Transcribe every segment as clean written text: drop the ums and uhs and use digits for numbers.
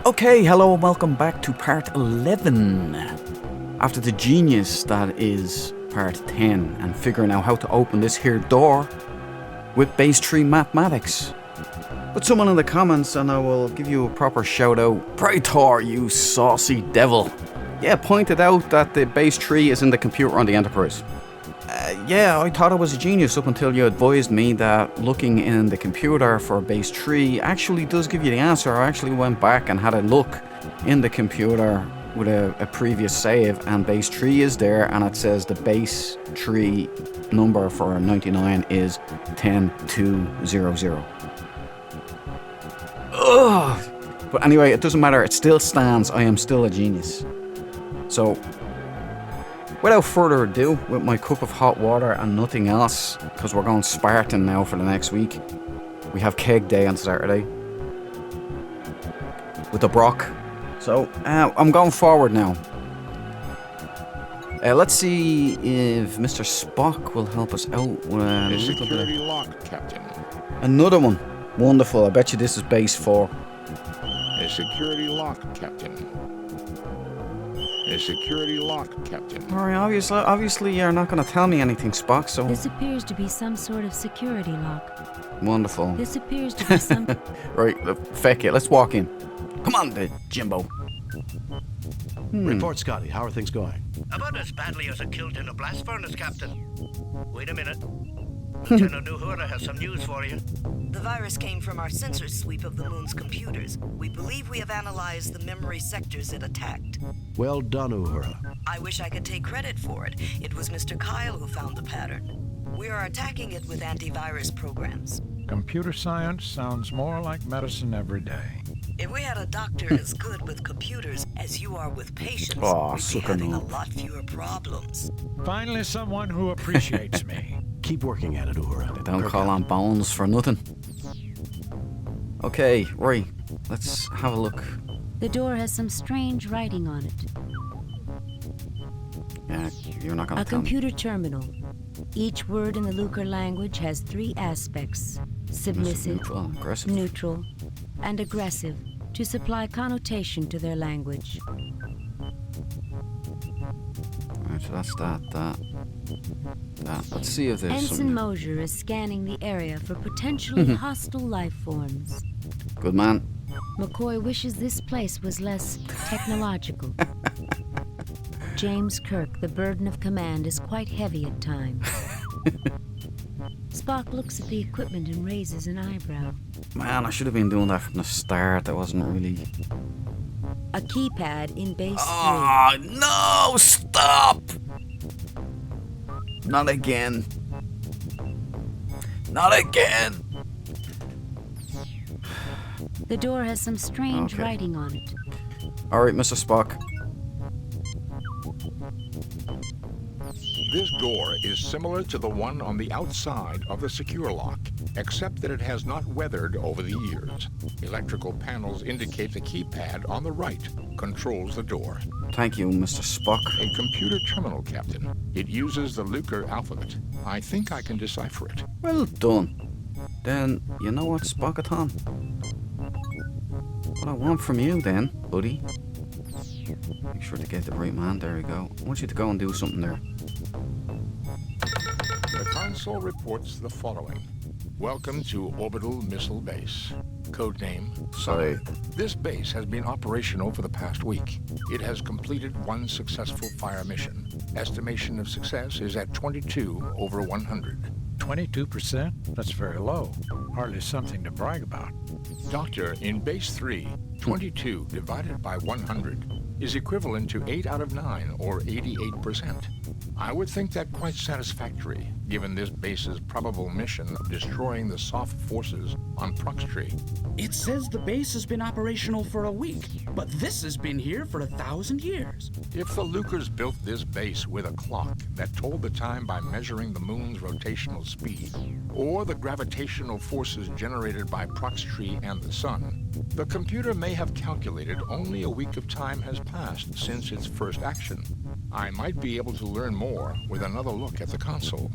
Okay, hello and welcome back to part 11. After the genius that is part 10 and figuring out how to open this here door with base 3 mathematics. Put someone in the comments and I will give you a proper shout out. Praetor, you saucy devil. Yeah, pointed out that the base 3 is in the computer on the Enterprise. Yeah, I thought I was a genius up until you advised me that looking in the computer for base 3 actually does give you the answer. I actually went back and had a look in the computer with a previous save, and base 3 is there, and it says the base 3 number for 99 is 10200. Ugh! But anyway, it doesn't matter, it still stands. I am still a genius. So, without further ado, with my cup of hot water and nothing else, because we're going Spartan now for the next week. We have keg day on Saturday with the Brock. So, I'm going forward now. Let's see if Mr. Spock will help us out with a security lock, Captain. Another one. Wonderful. I bet you this is base 4. A security lock, Captain. A security lock, Captain. Alright, obviously you're not going to tell me anything, Spock, so... This appears to be some sort of security lock. Wonderful. This appears to be some... Right, feck it, let's walk in. Come on, Jimbo. Report, Scotty. How are things going? About as badly as a kilt in a blast furnace, Captain. Wait a minute. Lieutenant Uhura has some news for you. The virus came from our sensor sweep of the moon's computers. We believe we have analyzed the memory sectors it attacked. Well done, Uhura. I wish I could take credit for it. It was Mr. Kyle who found the pattern. We are attacking it with antivirus programs. Computer science sounds more like medicine every day. If we had a doctor as good with computers as you are with patients, we'd be having a lot fewer problems. Finally, someone who appreciates me. Keep working at it, Uhura. They don't call on Bones for nothing. Okay, right. Let's have a look. The door has some strange writing on it. Yeah, you're not gonna A tell me. computer terminal. Each word in the Lucre language has 3 aspects: submissive, Neutral, aggressive. neutral, and aggressive, to supply connotation to their language. Alright, so that's that. Let's see if there's Ensign something. Mosier is scanning the area for potentially hostile life forms. Good man. McCoy wishes this place was less technological. James Kirk, the burden of command is quite heavy at times. Spock looks at the equipment and raises an eyebrow. Man, I should have been doing that from the start. That wasn't really... A keypad in base 3. Oh, no! Stop! Not again. Not again! The door has some strange Okay. writing on it. Alright, Mr. Spock. This door is similar to the one on the outside of the secure lock, except that it has not weathered over the years. Electrical panels indicate the keypad on the right controls the door. Thank you, Mr. Spock. A computer terminal, Captain. It uses the Lucre alphabet. I think I can decipher it. Well done. Then, you know what, Spockathon? What I want from you then, buddy. Make sure to get the right man. There we go. I want you to go and do something there. The console reports the following. Welcome to Orbital Missile Base. Codename Sorry. This base has been operational for the past week. It has completed 1 successful fire mission. Estimation of success is at 22 over 100. 22%? That's very low. Hardly something to brag about. Doctor, in Base 3, 22 divided by 100 is equivalent to 8 out of 9, or 88%. I would think that quite satisfactory, given this base's probable mission of destroying the soft forces on Proxtree. It says the base has been operational for a week, but this has been here for 1,000 years. If the Lucres built this base with a clock that told the time by measuring the moon's rotational speed, or the gravitational forces generated by Proxtree and the sun, the computer may have calculated only a week of time has passed since its first action. I might be able to learn more with another look at the console.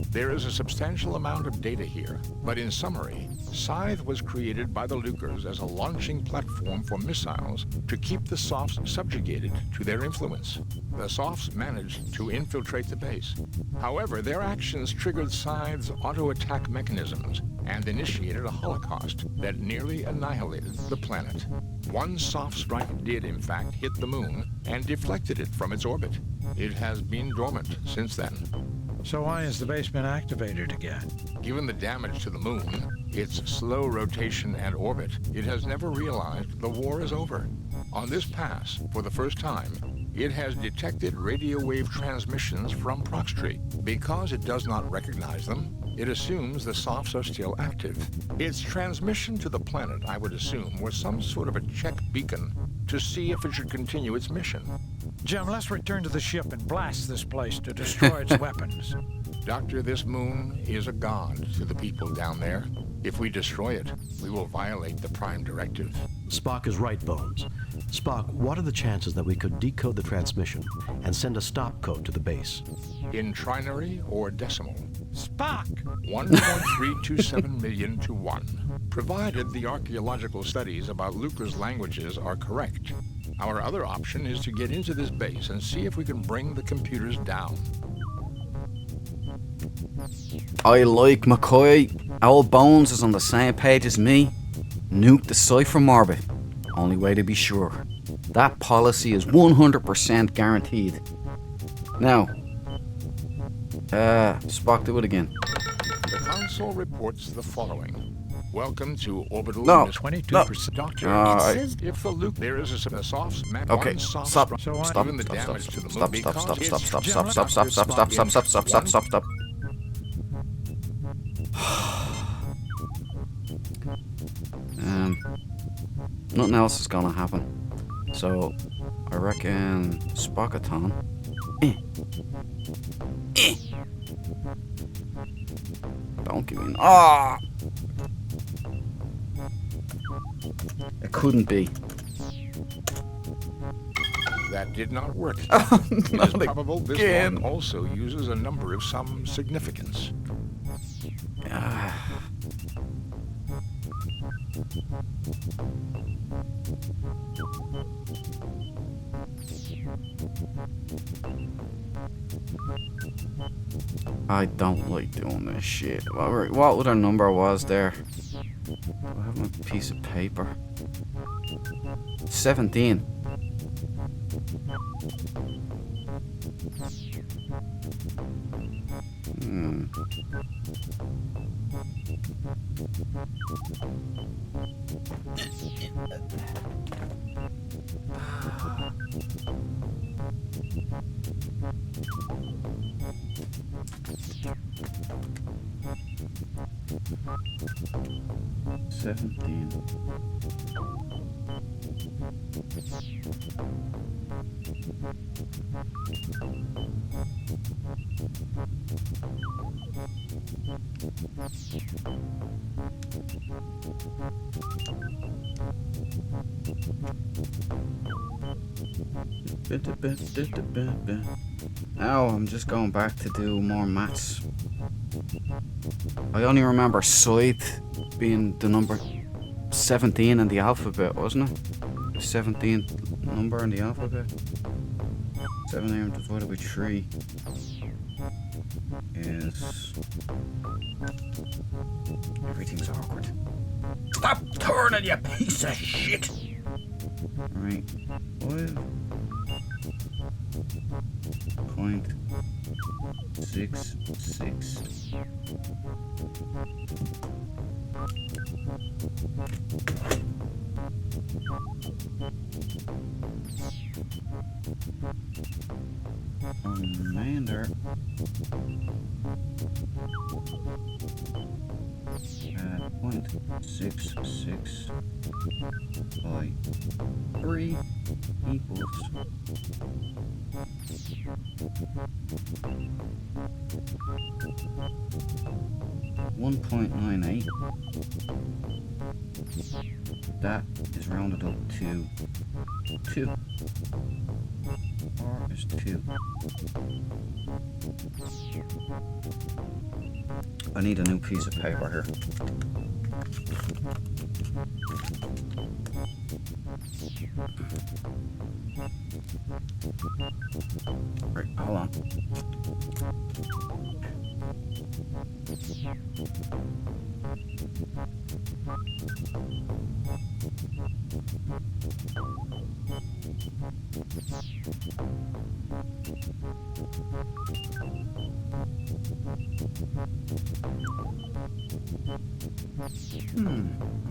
There is a substantial amount of data here, but in summary, Scythe was created by the Lucres as a launching platform for missiles to keep the Softs subjugated to their influence. The Softs managed to infiltrate the base. However, their actions triggered Scythe's auto-attack mechanisms and initiated a holocaust that nearly annihilated the planet. One soft strike did, in fact, hit the moon and deflected it from its orbit. It has been dormant since then. So why has the base been activated again? Given the damage to the moon, its slow rotation and orbit, it has never realized the war is over. On this pass, for the first time, it has detected radio wave transmissions from Proxtree. Because it does not recognize them, it assumes the Softs are still active. Its transmission to the planet, I would assume, was some sort of a check beacon to see if it should continue its mission. Jim, let's return to the ship and blast this place to destroy its weapons. Doctor, this moon is a god to the people down there. If we destroy it, we will violate the Prime Directive. Spock is right, Bones. Spock, what are the chances that we could decode the transmission and send a stop code to the base? In trinary or decimal? Spock! 1.327 million to 1, provided the archaeological studies about Lucre's languages are correct. Our other option is to get into this base and see if we can bring the computers down. I like McCoy. Old Bones is on the same page as me. Nuke the site from orbit. Only way to be sure. That policy is 100% guaranteed. Now, Spock, do it again. The console reports the following. Welcome to orbital. No, 22%. Doctor, if the loop there is a Softs map. Okay, Soft stop, strike- stop, So given the stop, damage stop, to the stop, moon stop, because stop, it's stop, stop, just stop, stop, stop, stop, stop, stop, stop, stop, stop, stop, stop. Nothing else is gonna happen. So, I reckon Spockathon. Don't give me. Ah! It couldn't be. That did not work. Oh, It is not probable this again. one also uses a number of some significance. I don't like doing this shit. What other number was there? Do I have my piece of paper? 17. Now I'm just going back to do more maths. I only remember Scythe being the number 17 in the alphabet, wasn't it? The 17th number in the alphabet. 7 divided by 3 is... Everything's awkward. Stop turning, you piece of shit! Right. 5.66. Remainder at 0.66 by 3 equals 0.66 1.98. That is rounded up to 2. R is 2. I need a new piece of paper here. Right, hold on.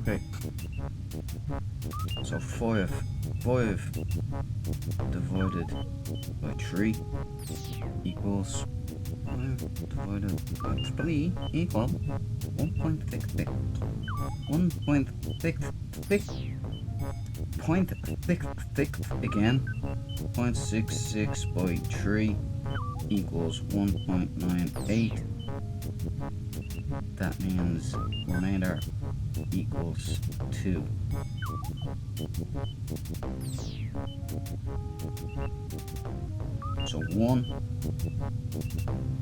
Okay. So 5 divided by 3 equals 5 divided by 3 equal 1.66. 1.66 again. 0.66 by 3 equals 1.98. That means remainder equals 2. So 1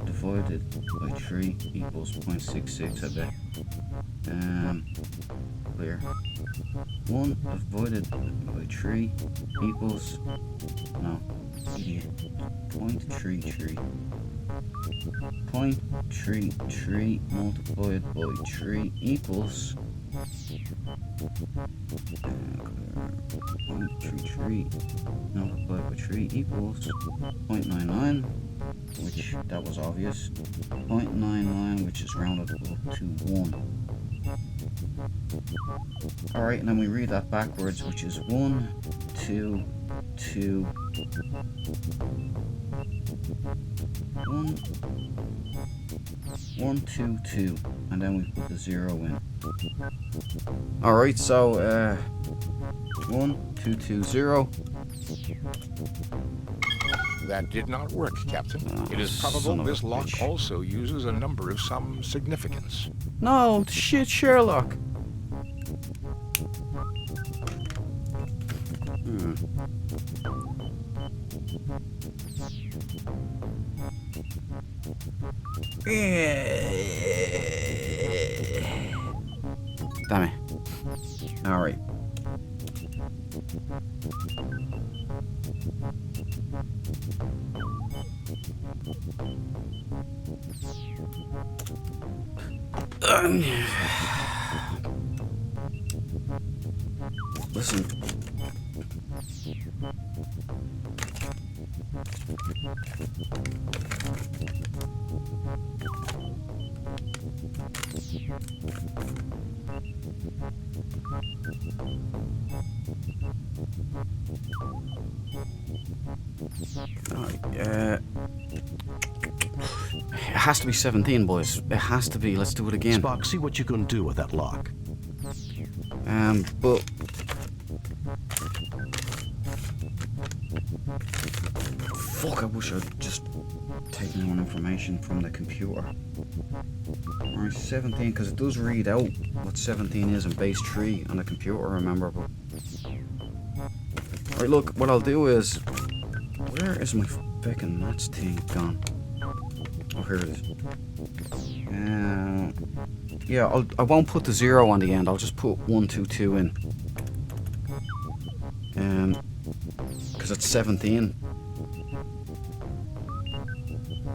divided by 3 equals 0.66, I bet. Clear. 1 divided by 3 equals, no, idiot, 0.33. 0.33 multiplied by 3 equals 0.33 multiplied by 3 equals 0.99, which that was obvious. 0.99, which is rounded up to 1. Alright, and then we read that backwards, which is 1, 2, 2, 1, 1, 2, 2, and then we put the 0 in. Alright, so 1, 2, 2, 0. That did not work, Captain. It is probable this lock also uses a number of some significance. No, shit, Sherlock. Damn it. Alright. Listen. It has to be 17, boys. It has to be. Let's do it again. Spock, see what you can do with that lock. But fuck, I wish I'd just taken more information from the computer. Alright, 17, because it does read out what 17 is in base 3 on the computer, remember, but... Alright, look, what I'll do is... Where is my fucking maths thing gone? Oh, here it is. Yeah, I won't put the 0 on the end, I'll just put 1, 2, 2 in. Because it's 17.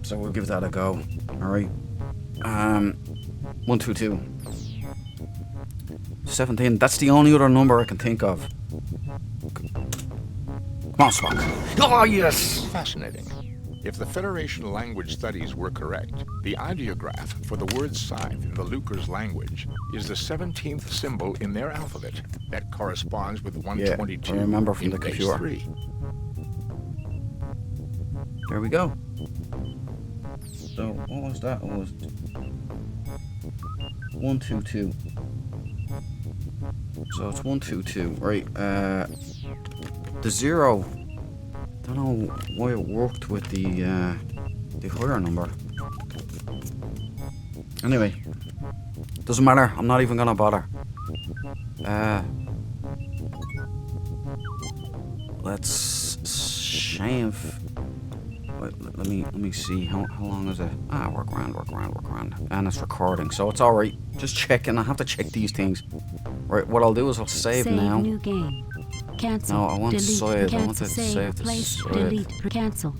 So we'll give that a go. Alright. 1, 2, 2. 17. That's the only other number I can think of. Come on, Spock. Oh, yes! Fascinating. If the Federation language studies were correct, the ideograph for the word scythe in the Lucre's language is the 17th symbol in their alphabet that corresponds with 122 I remember from in the base computer. 3. There we go. So, what was that? It was 1, 2, 2. So it's 1, 2, 2. Right, the 0. Don't know why it worked with the higher number. Anyway, Doesn't matter. I'm not even gonna bother. Let's shave. Wait, let me see. How long is it? Ah, we're grand. And it's recording, so it's alright. Just checking. I have to check these things. Right, what I'll do is I'll save now. New game. Cancel. No, I want delete. save. I Cancel. want to save the replace. save. Delete. Cancel.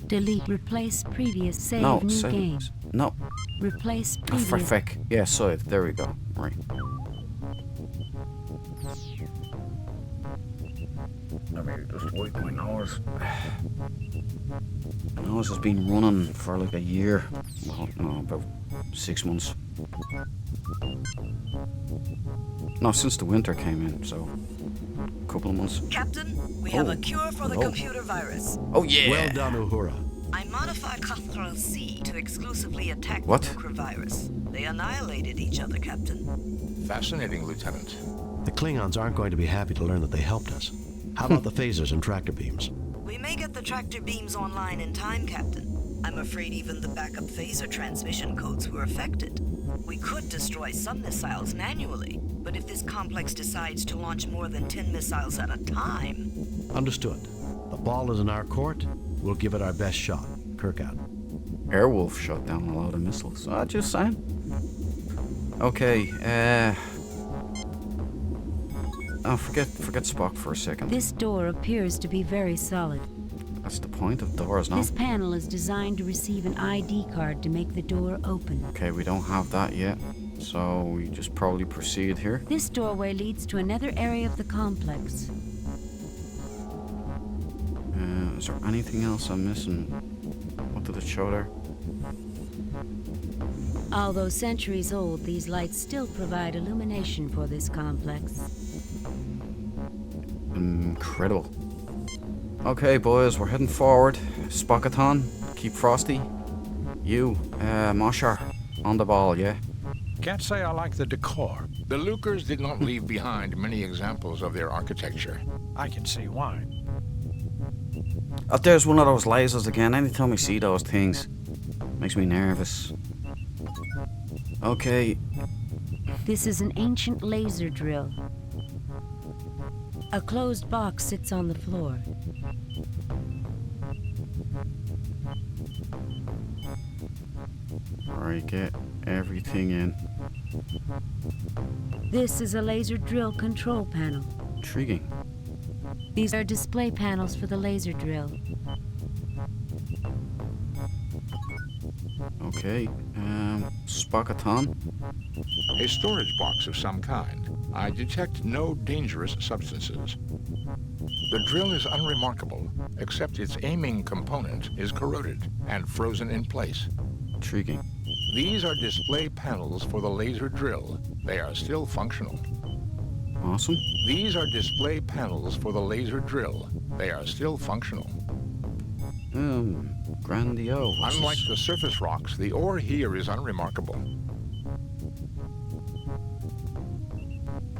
Delete. Replace previous. Save No, new save. game. No. Replace Oh, previous. for feck. Yeah, save. There we go. Right. Let me just wipe my nose. My nose has been running for like a year. Well, no, about 6 months. No, since the winter came in, so a couple of months. Captain, we have a cure for the Oh. computer virus. Oh yeah. Well done, Uhura. I modified Ctrl-C to exclusively attack What? the Lucre virus. They annihilated each other, Captain. Fascinating, Lieutenant. The Klingons aren't going to be happy to learn that they helped us. How about the phasers and tractor beams? We may get the tractor beams online in time, Captain. I'm afraid even the backup phaser transmission codes were affected. We could destroy some missiles manually, but if this complex decides to launch more than 10 missiles at a time... Understood. The ball is in our court. We'll give it our best shot. Kirk out. Airwolf shot down a lot of missiles. Just saying. Okay, oh, forget Spock for a second. This door appears to be very solid. That's the point of doors, no? This panel is designed to receive an ID card to make the door open. Okay, we don't have that yet, so we just probably proceed here. This doorway leads to another area of the complex. Is there anything else I'm missing? What did it show there? Although centuries old, these lights still provide illumination for this complex. Incredible. Okay, boys, we're heading forward. Spockathon, keep frosty. You, Moshar, on the ball, yeah? Can't say I like the decor. The Lucres did not leave behind many examples of their architecture. I can see why. Oh, there's one of those lasers again. Anytime I see those things, makes me nervous. Okay. This is an ancient laser drill. A closed box sits on the floor. Alright, get everything in. This is a laser drill control panel. Intriguing. These are display panels for the laser drill. Okay, Spockathon. A storage box of some kind. I detect no dangerous substances. The drill is unremarkable, except its aiming component is corroded and frozen in place. Intriguing. These are display panels for the laser drill. They are still functional. Awesome. These are display panels for the laser drill. They are still functional. Grandiose. Unlike the surface rocks, the ore here is unremarkable.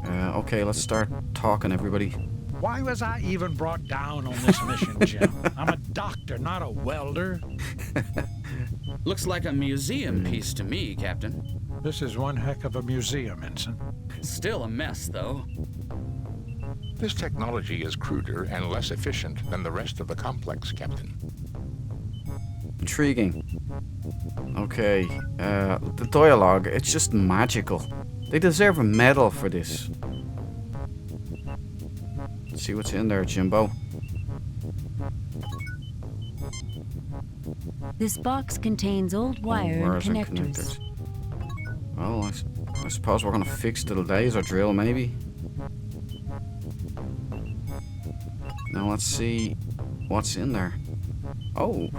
Okay, let's start talking, everybody. Why was I even brought down on this mission, Jim? I'm a doctor, not a welder. Looks like a museum piece to me, Captain. This is one heck of a museum, Ensign. Still a mess, though. This technology is cruder and less efficient than the rest of the complex, Captain. Intriguing. Okay, the dialogue, it's just magical. They deserve a medal for this. Let's see what's in there, Jimbo. This box contains old wire and Wires and connectors. Well, I suppose we're gonna fix the laser drill, maybe. Now let's see what's in there. Oh.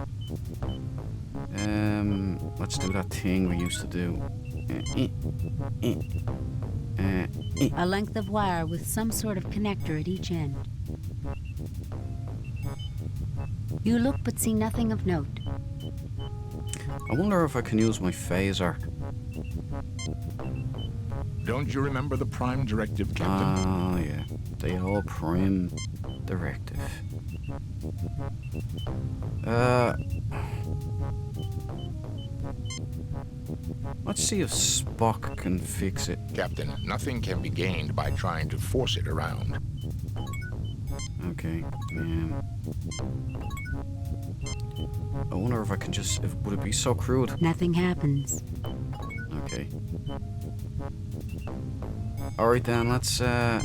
Let's do that thing we used to do. A length of wire with some sort of connector at each end. You look but see nothing of note. I wonder if I can use my phaser. Don't you remember the Prime Directive, Captain? Yeah. The old Prime Directive. Let's see if Spock can fix it. Captain, nothing can be gained by trying to force it around. Okay. I wonder if I can just... would it be so crude? Nothing happens. Okay. Alright then, let's get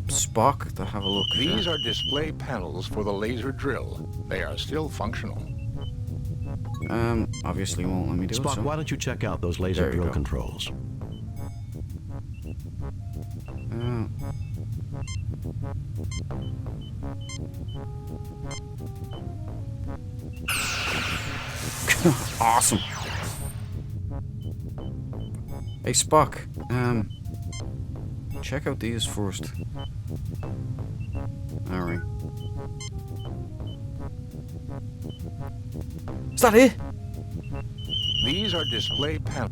Spock to have a look. These are display panels for the laser drill. They are still functional. Obviously won't let me do it, Spock, so. why don't you check out those laser There you drill go. controls? Awesome. Hey Spock, check out these first. Alright. Is that it? These are display panels.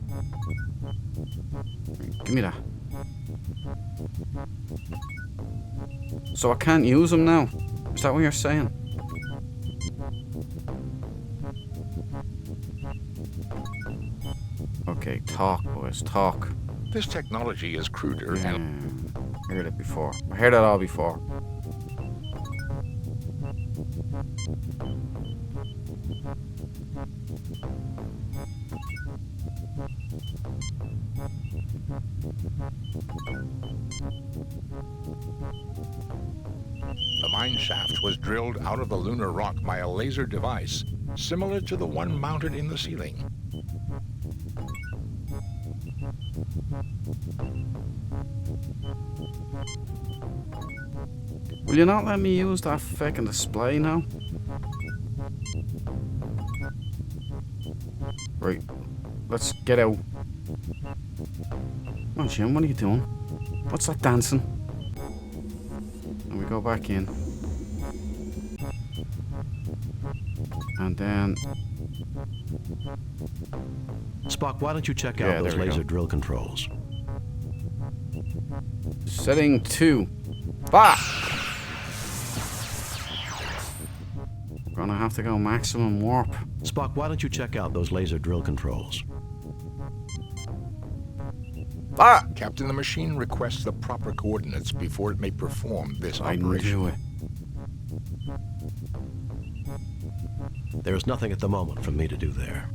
Give me that. So I can't use them now? Is that what you're saying? Okay, talk, boys, talk. This technology is cruder and I heard it before. I heard it all before. the mine shaft was drilled out of the lunar rock by a laser device, similar to the one mounted in the ceiling. Will you not let me use that fucking display now? Right, let's get out. Come on, Jim, what are you doing? What's that dancing? And we go back in. And then... Spock, why don't you check Yeah, out those there we laser go. drill controls? Setting 2. Bah! Gonna have to go maximum warp. Spock, why don't you check out those laser drill controls? Ah! Captain, the machine requests the proper coordinates before it may perform this I operation. knew it. There is nothing at the moment for me to do there.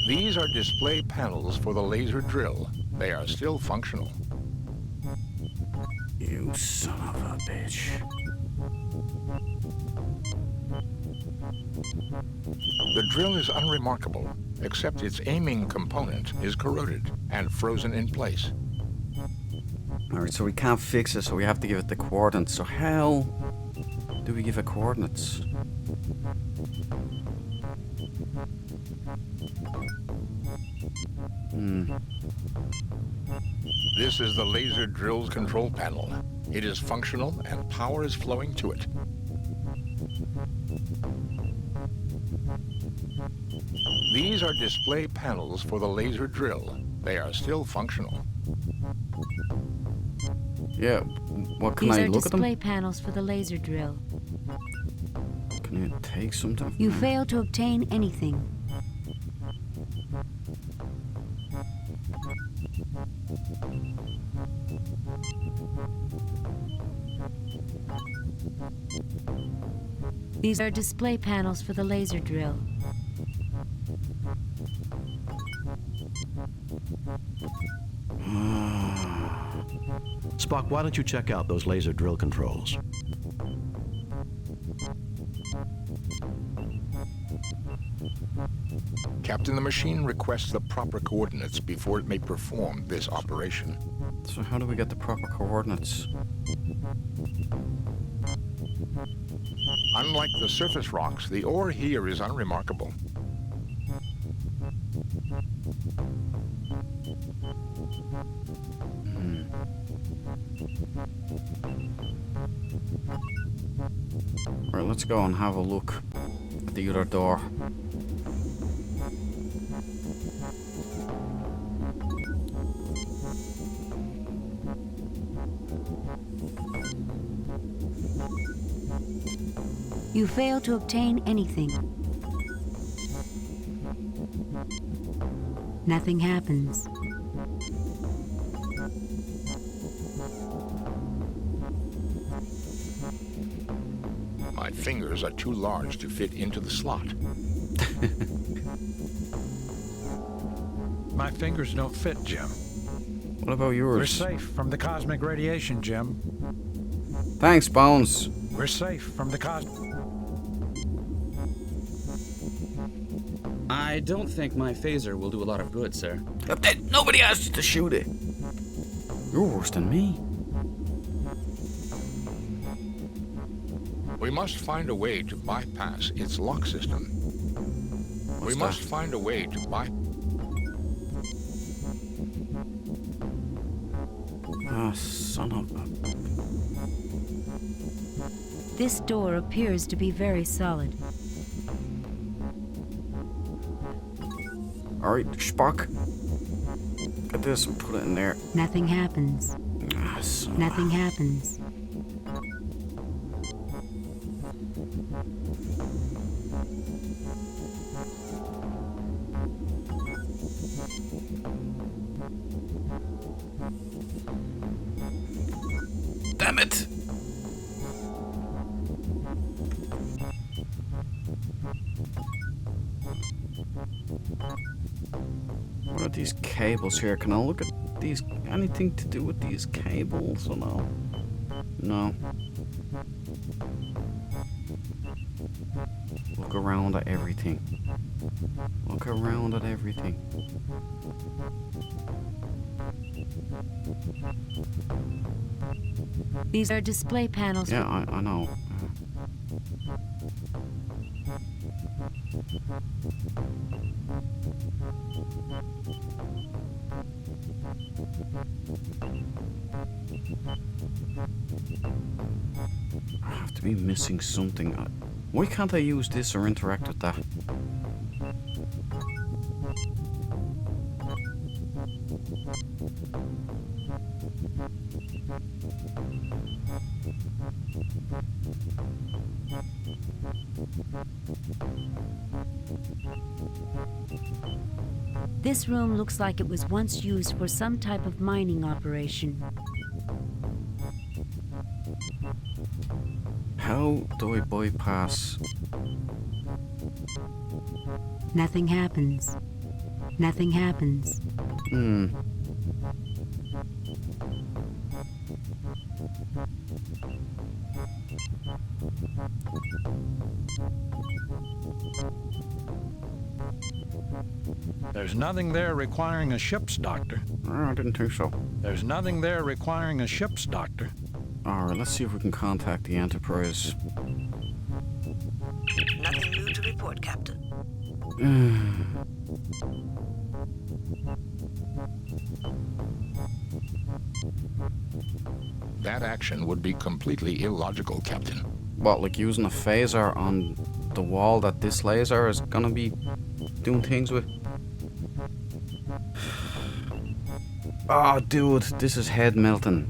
These are display panels for the laser drill. They are still functional. You son of a bitch. The drill is unremarkable, except its aiming component is corroded and frozen in place. Alright, so we can't fix it, so we have to give it the coordinates. So how do we give it coordinates? This is the laser drill's control panel. It is functional and power is flowing to it. These are display panels for the laser drill. They are still functional. Yeah, what can These I are look at them? display panels for the laser drill. Can you take something? You failed to obtain anything. These are display panels for the laser drill. Spock, why don't you check out those laser drill controls? Captain, the machine requests the proper coordinates before it may perform this operation. So how do we get the proper coordinates? Unlike the surface rocks, the ore here is unremarkable. Right, let's go and have a look at the other door. You fail to obtain anything. Nothing happens. My fingers are too large to fit into the slot. My fingers don't fit, Jim. What about We're yours? safe from the cosmic radiation, Jim. Thanks, Bones. We're safe from the I don't think my phaser will do a lot of good, sir. Nobody asked you to shoot it. You're worse than me. We must find a way to bypass its lock system. What's We must that? find a way to Ah, son of a... This door appears to be very solid. Alright, Spock. Get this and put it in there. Nothing happens. Ah, son of a- Nothing happens. Damn it! What are these cables here? Can I look at these? Anything to do with these cables or no? No. Look around at everything. Look around at everything. These are display panels. Yeah, I know. I have to be missing something. Why can't I use this or interact with that? This room looks like it was once used for some type of mining operation. How do I bypass? Nothing happens. Nothing happens. There's nothing there requiring a ship's doctor. I didn't think so. There's nothing there requiring a ship's doctor. Alright, let's see if we can contact the Enterprise. Nothing new to report, Captain. That action would be completely illogical, Captain. What, like using a phaser on the wall that this laser is gonna be doing things with? Oh, dude, this is head melting.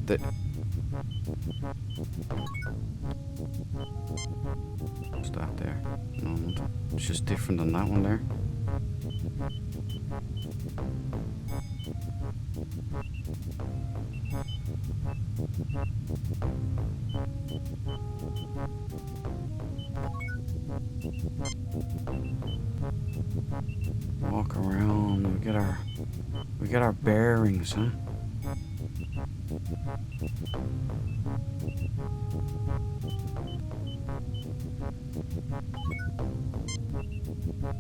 What's that there? No, it's just different than that one there. Walk around, we get our bearings, huh?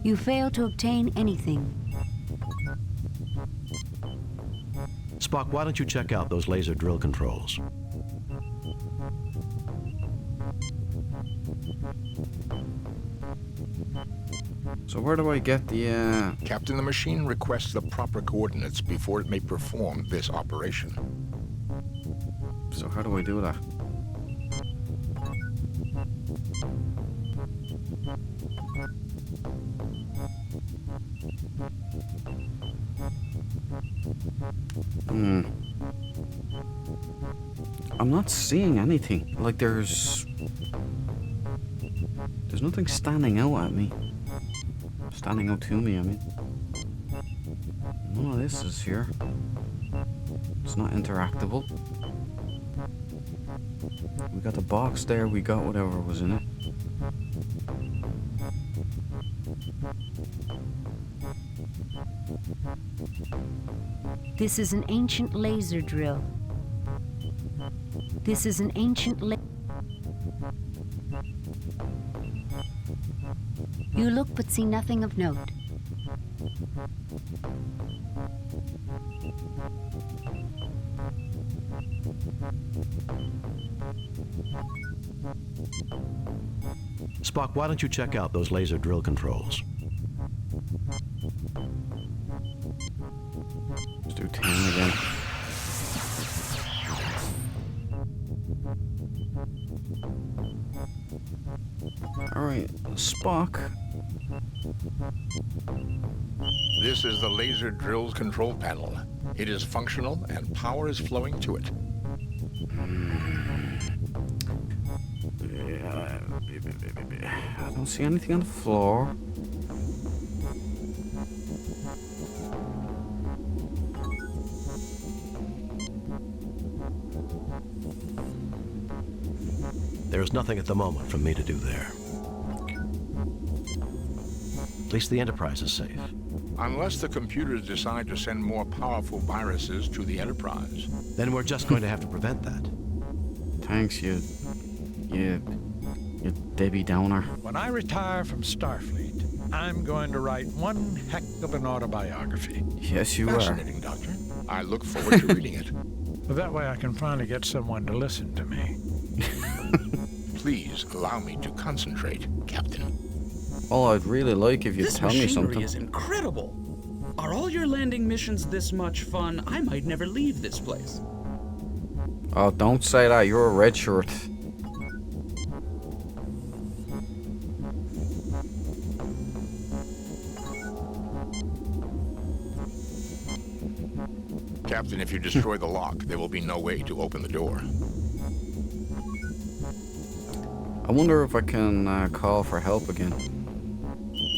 You fail to obtain anything. Spock, why don't you check out those laser drill controls? So where do I get the, Captain, the machine requests the proper coordinates before it may perform this operation. So how do I do that? I'm not seeing anything. Like there's... There's nothing standing out at me. Standing out to me, I mean. None of this is here. It's not interactable. We got the box there, we got whatever was in it. This is an ancient laser drill. This is an ancient You look but see nothing of note. Spock, why don't you check out those laser drill controls? Let's do 10 again. Alright, Spock. This is the laser drill's control panel. It is functional and power is flowing to it. I don't see anything on the floor. There's nothing at the moment for me to do there. At least the Enterprise is safe. Unless the computers decide to send more powerful viruses to the Enterprise. Then we're just going to have to prevent that. Thanks, you Debbie Downer. When I retire from Starfleet, I'm going to write one heck of an autobiography. Yes, you are. Fascinating, Doctor. I look forward to reading it. That way I can finally get someone to listen to me. Please allow me to concentrate, Captain. Oh, I'd really like if you'd This tell me machinery something. is incredible. Are all your landing missions this much fun? I might never leave this place. Oh, don't say that. You're a red shirt. Captain, if you destroy the lock, there will be no way to open the door. I wonder if I can call for help again.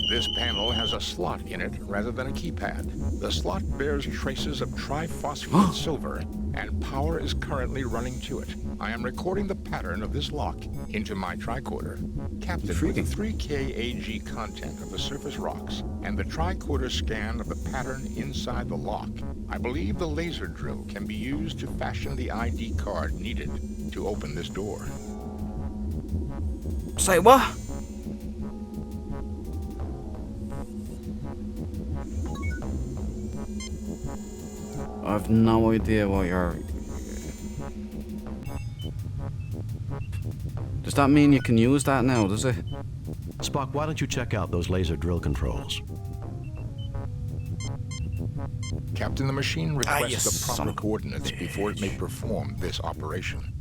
This panel has a slot in it rather than a keypad. The slot bears traces of triphosphate silver, and power is currently running to it. I am recording the pattern of this lock into my tricorder. Captain, with the 3K AG content of the surface rocks and the tricorder scan of the pattern inside the lock, I believe the laser drill can be used to fashion the ID card needed to open this door. Say what? I've no idea what you're... Does that mean you can use that now, does it? Spock, why don't you check out those laser drill controls? Captain, the machine you requests the son proper of a coordinates before it may perform this operation.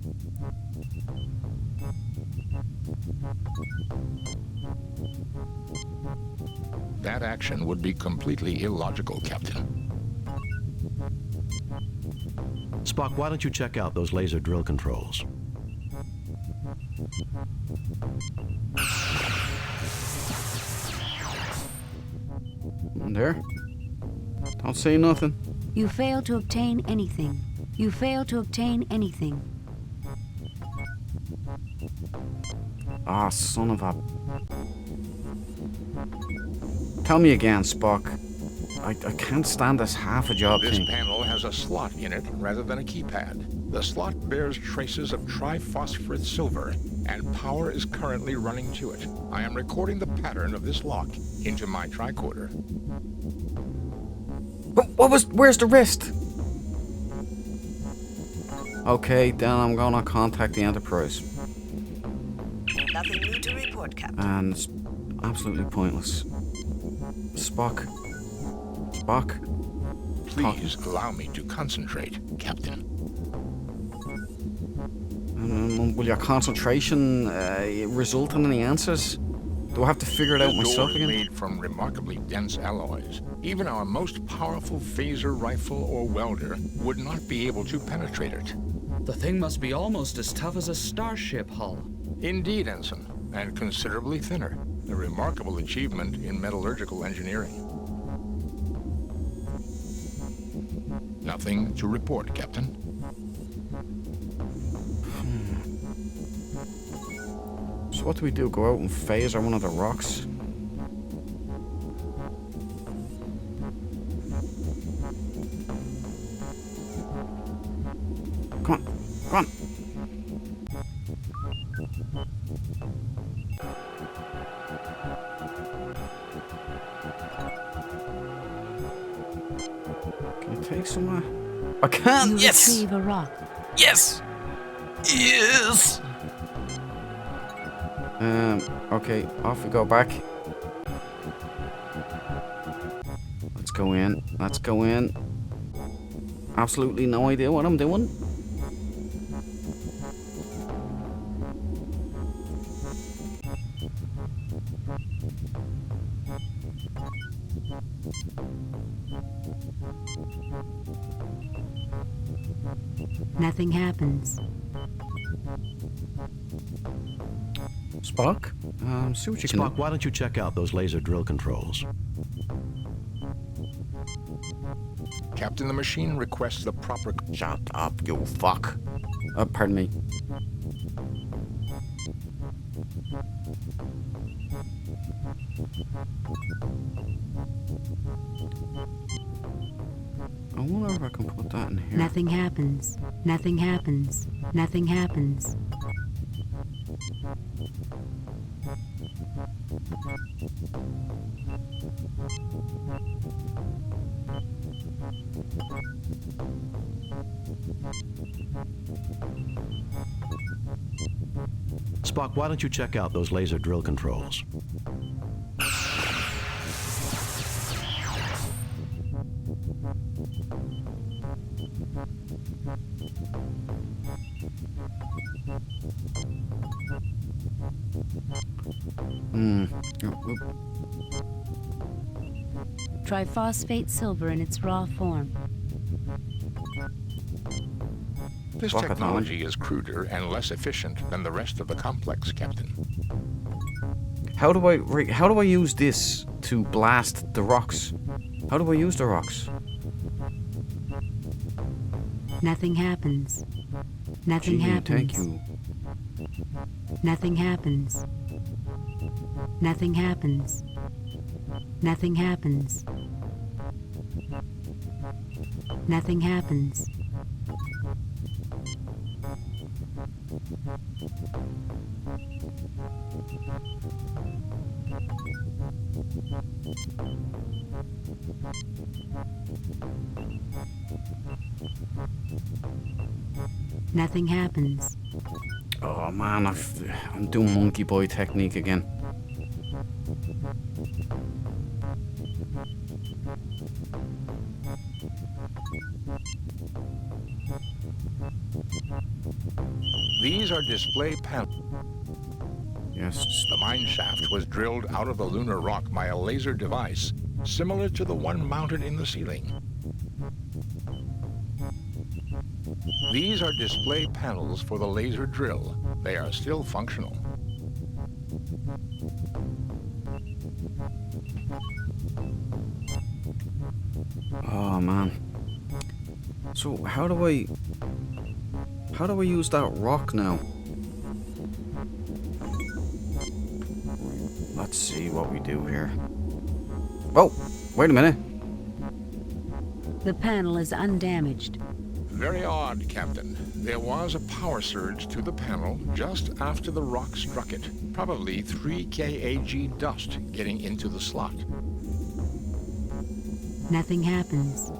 That action would be completely illogical, Captain. Spock, why don't you check out those laser drill controls? There. Don't say nothing. You fail to obtain anything. You fail to obtain anything. Ah, son of a... Tell me again, Spock. I can't stand this half-a-job This thing. panel has a slot in it rather than a keypad. The slot bears traces of triphosphate silver, and power is currently running to it. I am recording the pattern of this lock into my tricorder. Where's the wrist? Okay, then I'm gonna contact the Enterprise. Nothing new to report, Captain. And it's absolutely pointless. Spock. Please allow me to concentrate, Captain. Will your concentration result in any answers? Do I have to figure it out This myself door is again? made from remarkably dense alloys. Even our most powerful phaser rifle or welder would not be able to penetrate it. The thing must be almost as tough as a starship hull. Indeed, Ensign. and considerably thinner. A remarkable achievement in metallurgical engineering. Nothing to report, Captain. So what do we do? Go out and phaser one of the rocks? Come on, come on. Can you take some? I can. You Yes. retrieve a rock. Yes. Yes. Okay, off we go back. Let's go in. Let's go in. Absolutely no idea what I'm doing. Nothing happens. Spock? See what you can Spock, do. why don't you check out those laser drill controls? Captain, the machine requests the proper... Shut up, you fuck. Pardon me. I wonder if I can put that in here. Nothing happens. Nothing happens. Nothing happens. Spock, why don't you check out those laser drill controls? Triphosphate silver in its raw form. This Spock, technology is cruder and less efficient than the rest of the complex, Captain. How do I use this to blast the rocks? How do I use the rocks? Nothing happens. Nothing Gee, happens. thank you. Nothing happens. Nothing happens. Nothing happens. Nothing happens. Nothing happens. Oh man, I'm doing monkey boy technique again. These are display panels. Yes. The mine shaft was drilled out of the lunar rock by a laser device similar to the one mounted in the ceiling. These are display panels for the laser drill. They are still functional. Oh man. So how do I use that rock now? Let's see what we do here. Oh, wait a minute. The panel is undamaged. Very odd, Captain. There was a power surge to the panel just after the rock struck it. Probably 3 kAg dust getting into the slot. Nothing happens.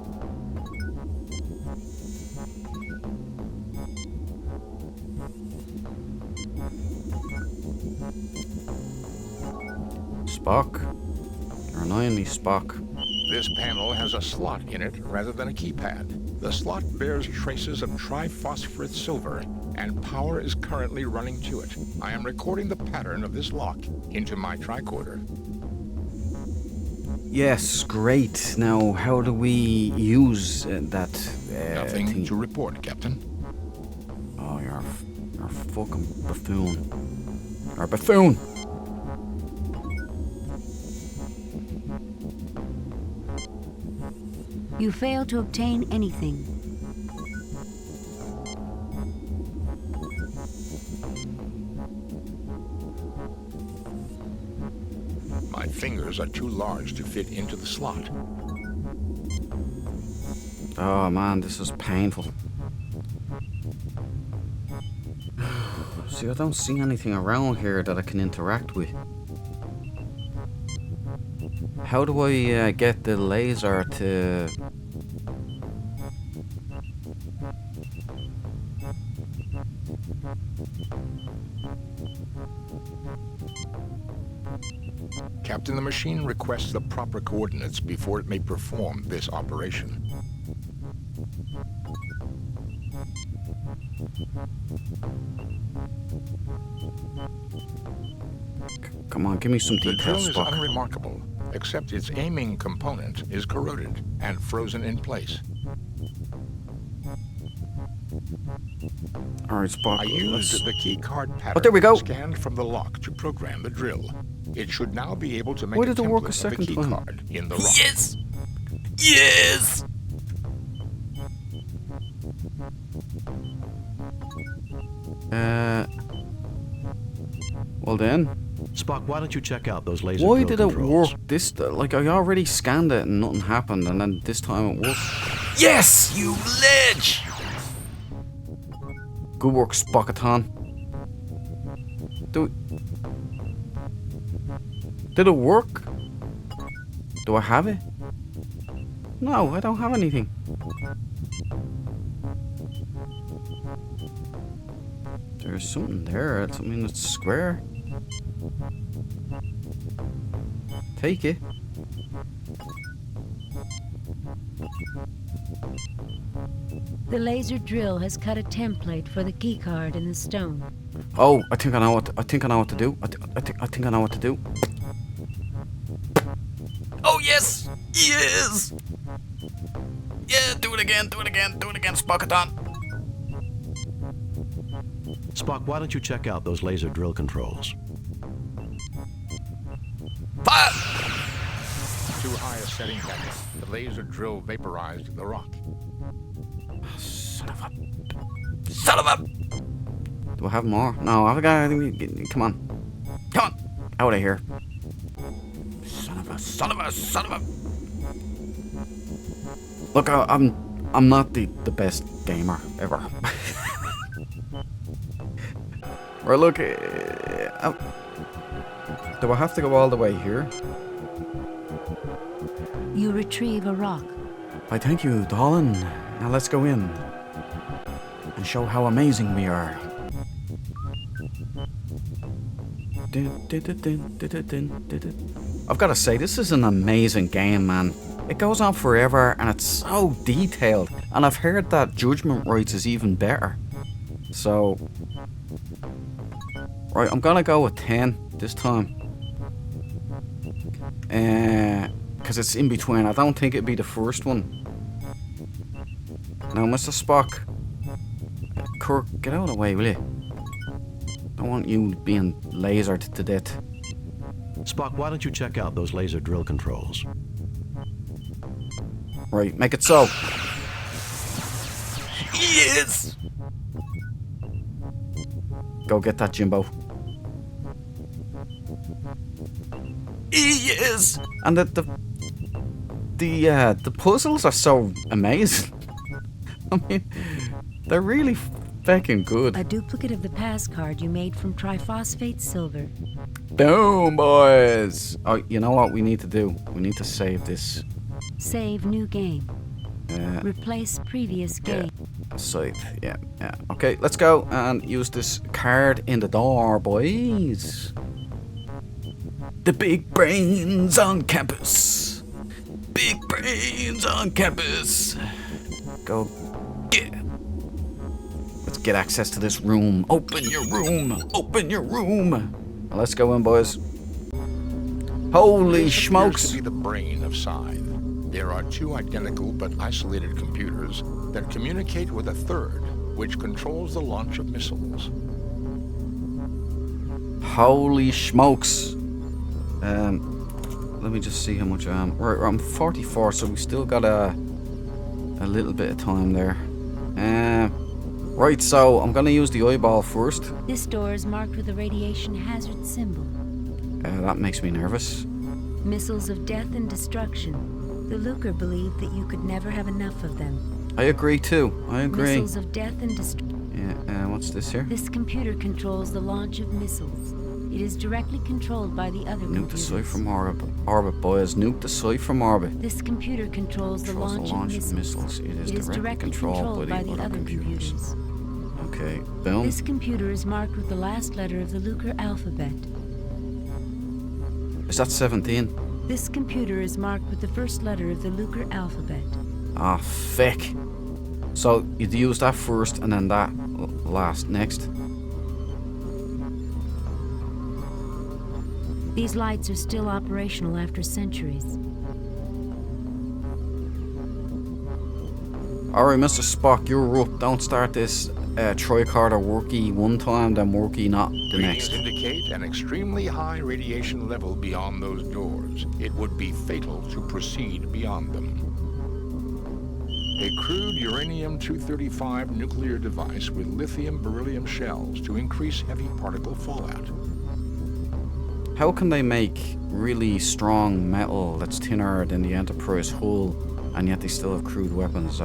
Spock. You're annoying me, Spock. This panel has a slot in it rather than a keypad. The slot bears traces of triphosphate silver, and power is currently running to it. I am recording the pattern of this lock into my tricorder. Yes, great. Now, how do we use that Nothing thing? to report, Captain. Oh, you're a fucking buffoon. Or buffoon. You fail to obtain anything. My fingers are too large to fit into the slot. Oh man, this is painful. See, I don't see anything around here that I can interact with. How do I get the laser to... Captain, the machine requests the proper coordinates before it may perform this operation. Come on, give me some The drill details, is Spock. unremarkable, except its aiming component is corroded and frozen in place. Alright, Spock. I used the key card pattern Oh, there we go. scanned from the lock to program the drill. It should now be able to make Why a did it work a template of the second key time? card in the rock. Yes! Yes! Well then, Spock, why don't you check out those laser why drill did it controls? work this, like I already scanned it and nothing happened, and then this time it worked. Yes, you ledge! Good work, Spockathon. Did it work? Do I have it? No, I don't have anything. There's something there, something that's square. Take it. The laser drill has cut a template for the keycard in the stone. Oh, I think I know what. I think I know what to do. I think I know what to do. Oh yes, yes. Yeah, do it again, Spockathon. Spock, why don't you check out those laser drill controls? Fire! Too high a setting, Captain. The laser drill vaporized the rock. Son of a. Do I have more? No, I've got. Come on, out of here. Son of a. Look, I'm not the best gamer ever. Right, look. Do I have to go all the way here? You retrieve a rock. I thank you, Dolan. Now let's go in and show how amazing we are. I've got to say, this is an amazing game, man. It goes on forever and it's so detailed. And I've heard that Judgment Rights is even better. So, right, I'm gonna go with 10 this time. Because it's in between. I don't think it'd be the first one. Now, Mr. Spock. Kirk, get out of the way, will you? I don't want you being lasered to death. Spock, why don't you check out those laser drill controls? Right, make it so. Yes! Go get that, Jimbo. Yes! And the puzzles are so amazing. I mean, they're really fucking good. A duplicate of the pass card you made from triphosphate silver. Boom, boys! Oh, you know what we need to do? We need to save this. Save new game. Replace previous game. Save, yeah. Okay, let's go and use this card in the door, boys. The big brains on campus. Big brains on campus. Go get. Let's get access to this room. Open your room. Open your room. Let's go in, boys. Holy This smokes. appears to be the brain of Scythe. There are two identical but isolated computers that communicate with a third, which controls the launch of missiles. Holy smokes. Let me just see how much I am. Right, I'm 44, so we still got a little bit of time there. Right, so I'm gonna use the eyeball first. This door is marked with a radiation hazard symbol. That makes me nervous. Missiles of death and destruction. The Lucre believed that you could never have enough of them. I agree too. I agree. Missiles of death and destruction. Yeah, what's this here? This computer controls the launch of missiles. It is directly controlled by the other Nuke the computers. site from orbit, boys. Nuke the site from orbit. This computer controls the launch of missiles. It is directly controlled by the other computers. Okay, boom. This computer is marked with the last letter of the Lucre alphabet. Is that 17? This computer is marked with the first letter of the Lucre alphabet. Ah, feck. So you'd use that first and then that last. Next. These lights are still operational after centuries. Alright, Mr. Spock, you're up. Don't start this tricorder worky one time, then worky not the Readings next. indicate an extremely high radiation level beyond those doors. It would be fatal to proceed beyond them. A crude uranium-235 nuclear device with lithium-beryllium shells to increase heavy particle fallout. How can they make really strong metal that's thinner than the Enterprise hull, and yet they still have crude weapons?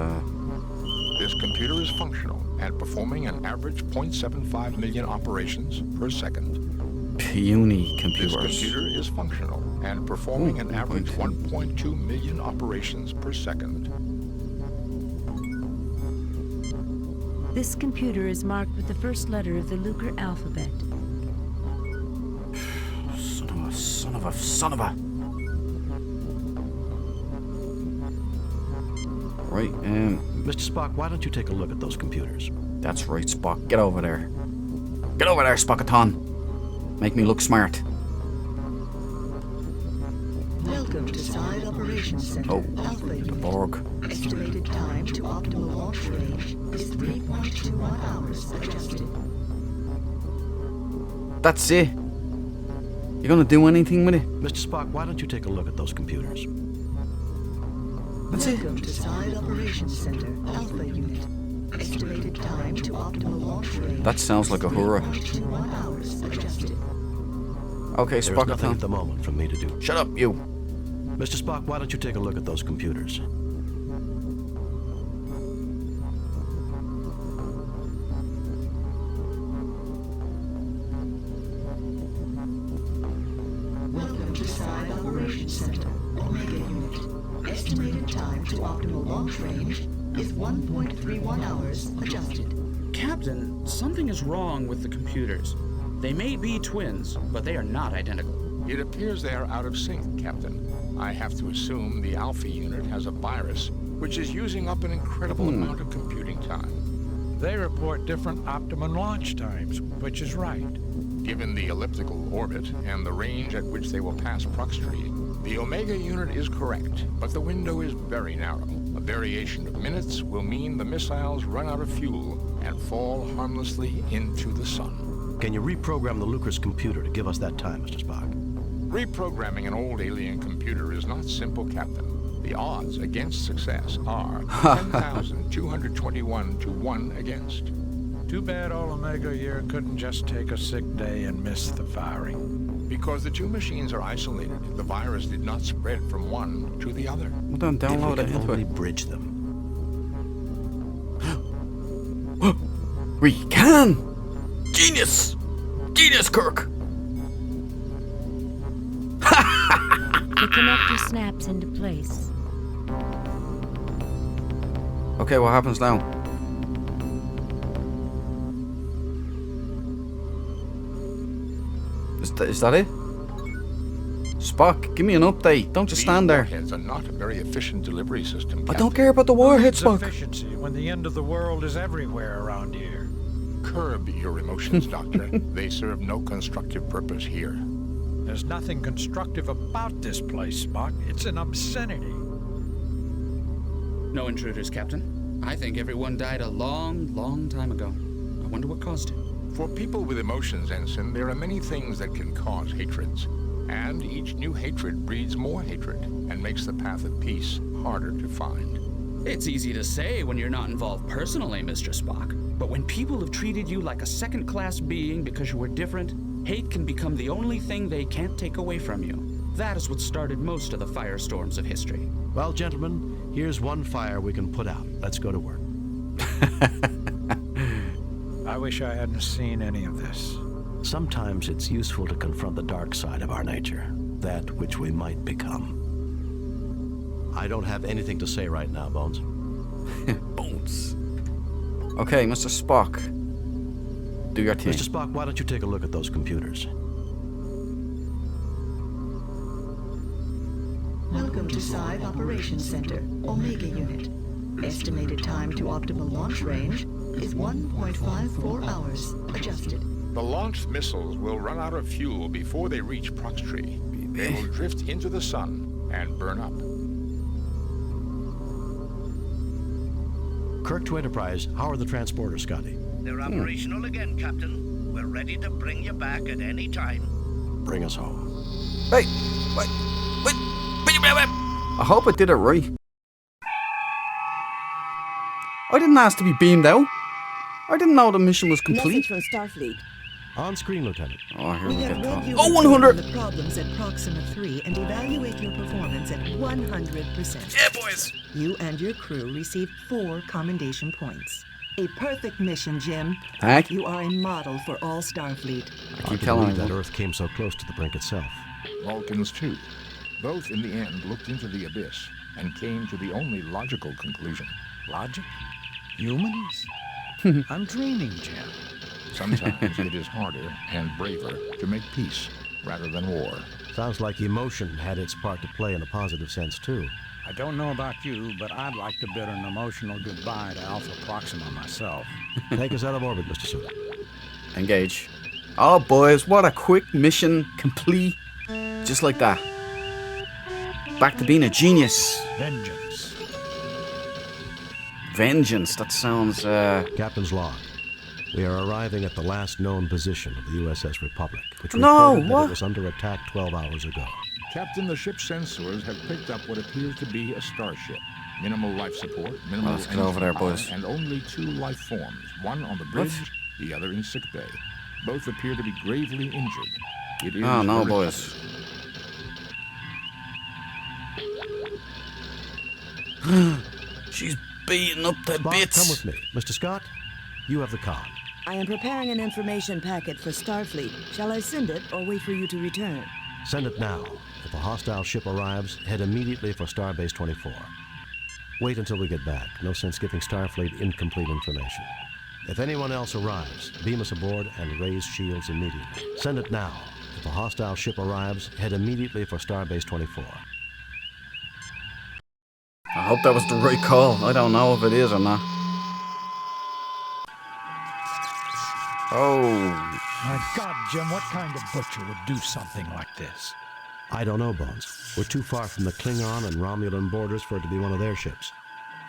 This computer is functional and performing an average 0.75 million operations per second. Puny This computers. computer is functional and performing an average 1.2 million operations per second. This computer is marked with the first letter of the Lucre alphabet. Son of a. Right, Mr. Spock, why don't you take a look at those computers? that's right, Spock. Get over there. Get over there, Spockaton. Make me look smart. Welcome to Side Operations Center. Oh, Alpha the Unit. Borg. Estimated time to optimal launch range is 3.21 hours adjusted. That's it. You gonna do anything with it? Mr. Spock, why don't you take a look at those computers? That's it. Welcome to Side Operations Center. Alpha Unit. Estimated time to optimal launch range. That sounds like a hurrah. 3.21 hours adjusted. Okay, There's nothing at Spockaton. the moment for me to do. Shut up, you. Mr. Spock, why don't you take a look at those computers? Welcome to Side Operations Center. Omega Unit. Estimated time to optimal launch range is 1.31 hours adjusted. Captain, something is wrong with the computers. They may be twins, but they are not identical. It appears they are out of sync, Captain. I have to assume the Alpha unit has a virus, which is using up an incredible amount of computing time. They report different optimum launch times, which is right. Given the elliptical orbit and the range at which they will pass Proxtree, the Omega unit is correct, but the window is very narrow. A variation of minutes will mean the missiles run out of fuel and fall harmlessly into the sun. Can you reprogram the Lucre's computer to give us that time, Mr. Spock? Reprogramming an old alien computer is not simple, Captain. The odds against success are 10,221 to 1 against. Too bad old Omega here couldn't just take a sick day and miss the firing. Because the two machines are isolated, the virus did not spread from one to the other. Well, then If we download it can into only it. bridge them. We can! Genius! Genius, Kirk! The connector snaps into place. Okay, what happens now? Is that it? Spock, give me an update. Don't just stand there. These warheads are not a very efficient delivery system, I Captain. don't care about the warhead, Spock. Efficiency when the end of the world is everywhere around here. Curb your emotions, Doctor. They serve no constructive purpose here. There's nothing constructive about this place, Spock. It's an obscenity. No intruders, Captain. I think everyone died a long, long time ago. I wonder what caused it. For people with emotions, Ensign, there are many things that can cause hatreds. And each new hatred breeds more hatred and makes the path of peace harder to find. It's easy to say when you're not involved personally, Mr. Spock. But when people have treated you like a second-class being because you were different, hate can become the only thing they can't take away from you. That is what started most of the firestorms of history. Well, gentlemen, here's one fire we can put out. Let's go to work. I wish I hadn't seen any of this. Sometimes it's useful to confront the dark side of our nature, that which we might become. I don't have anything to say right now, Bones. Bones. Okay, Mr. Spock. Do your thing. Mr. Spock, why don't you take a look at those computers? Welcome to Scythe Operations Center, Omega Unit. Estimated time to optimal launch range is 1.54 hours. Adjusted. The launched missiles will run out of fuel before they reach Proxtree. They will drift into the sun and burn up. Kirk to Enterprise, how are the transporters, Scotty? They're operational again, Captain. We're ready to bring you back at any time. Bring us home. Wait. I hope I did it right. I didn't ask to be beamed out. I didn't know the mission was complete. Message from Starfleet. On screen, Lieutenant. Oh, here We we have get read talk. you Oh, 100! the problems at Proxima 3 and evaluate your performance at 100%. Yeah, boys. You and your crew received 4 commendation points. A perfect mission, Jim. Thank you. You are a model for all Starfleet. I I keep can telling believe you. that Earth came so close to the brink itself. Vulcans, too. Both, in the end, looked into the abyss and came to the only logical conclusion. Logic? Humans? I'm dreaming, Jim. Sometimes it is harder and braver to make peace rather than war. Sounds like emotion had its part to play in a positive sense, too. I don't know about you, but I'd like to bid an emotional goodbye to Alpha Proxima myself. Take us out of orbit, Mr. Sulu. Engage. Oh, boys, what a quick mission complete. Just like that. Back to being a genius. Vengeance. Vengeance, that sounds, Captain's log. We are arriving at the last known position of the USS Republic, which No, reported that what? it was under attack 12 hours ago. Captain, the ship's sensors have picked up what appears to be a starship. Minimal life support, minimal Let's get engine over there, power, boys. and only 2 life forms, one on the bridge, the other in sickbay. Both appear to be gravely injured. It is Oh, no, a boys. She's beating up the Spock, bits. come with me. Mr. Scott, you have the con. I am preparing an information packet for Starfleet. Shall I send it or wait for you to return? Send it now. If a hostile ship arrives, head immediately for Starbase 24. Wait until we get back. No sense giving Starfleet incomplete information. If anyone else arrives, beam us aboard and raise shields immediately. Send it now. If a hostile ship arrives, head immediately for Starbase 24. I hope that was the right call. I don't know if it is or not. Oh. My God, Jim, what kind of butcher would do something like this? I don't know, Bones. We're too far from the Klingon and Romulan borders for it to be one of their ships.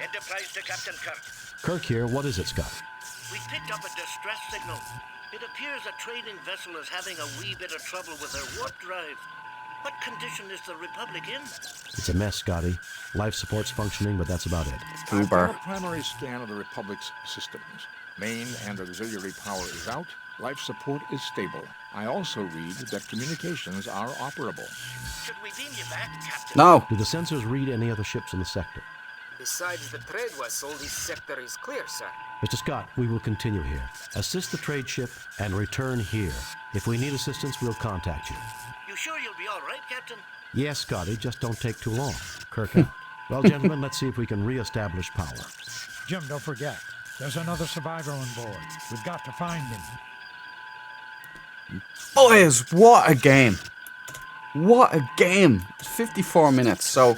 Enterprise to Captain Kirk. Kirk here. What is it, Scott? We picked up a distress signal. It appears a trading vessel is having a wee bit of trouble with their warp drive. What condition is the Republic in? It's a mess, Scotty. Life support's functioning, but that's about it. I've Uber. done a primary scan of the Republic's systems. Main and auxiliary power is out. Life support is stable. I also read that communications are operable. Should we beam you back, Captain? No. Do the sensors read any other ships in the sector? Besides the trade vessel, this sector is clear, sir. Mr. Scott, we will continue here. Assist the trade ship and return here. If we need assistance, we'll contact you. You sure you'll be all right, Captain? Yes, Scotty, just don't take too long. Kirk out. Well, gentlemen, let's see if we can re-establish power. Jim, don't forget, there's another survivor on board. We've got to find him. Boys, what a game. What a game. 54 minutes. So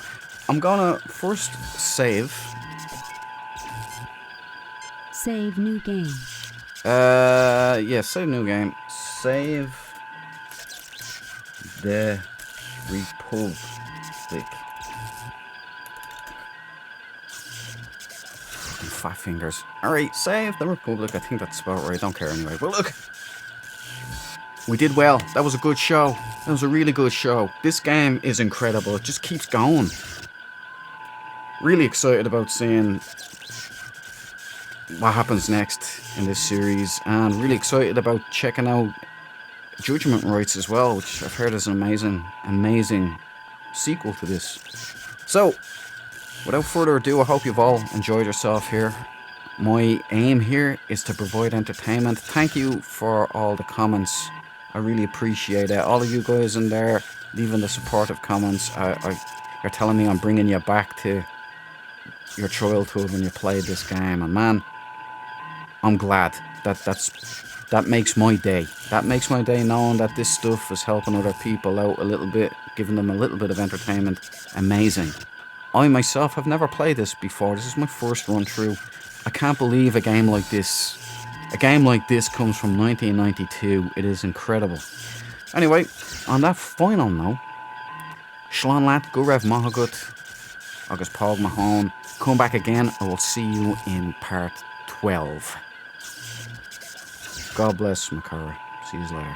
I'm gonna first save. Save new game. Yeah, save new game. Save the Republic. fat fingers. Alright, save the Republic. I think that's about right. I don't care anyway. But look, we did well. That was a good show. That was a really good show. This game is incredible. It just keeps going. Really excited about seeing what happens next in this series, and really excited about checking out Judgment Rights as well, which I've heard is an amazing sequel to this. So, without further ado, I hope you've all enjoyed yourself here. My aim here is to provide entertainment. Thank you for all the comments. I really appreciate it. All of you guys in there leaving the supportive comments. You're telling me I'm bringing you back to your childhood when you played this game, and man, I'm glad. That makes my day. That makes my day knowing that this stuff is helping other people out a little bit, giving them a little bit of entertainment. Amazing. I myself have never played this before. This is my first run through. I can't believe a game like this comes from 1992. It is incredible. Anyway, on that final note, Shlán Leat, Gurev Mahagut, August Pog Mahone, come back again. I will see you in part 12. God bless Makara. See you later.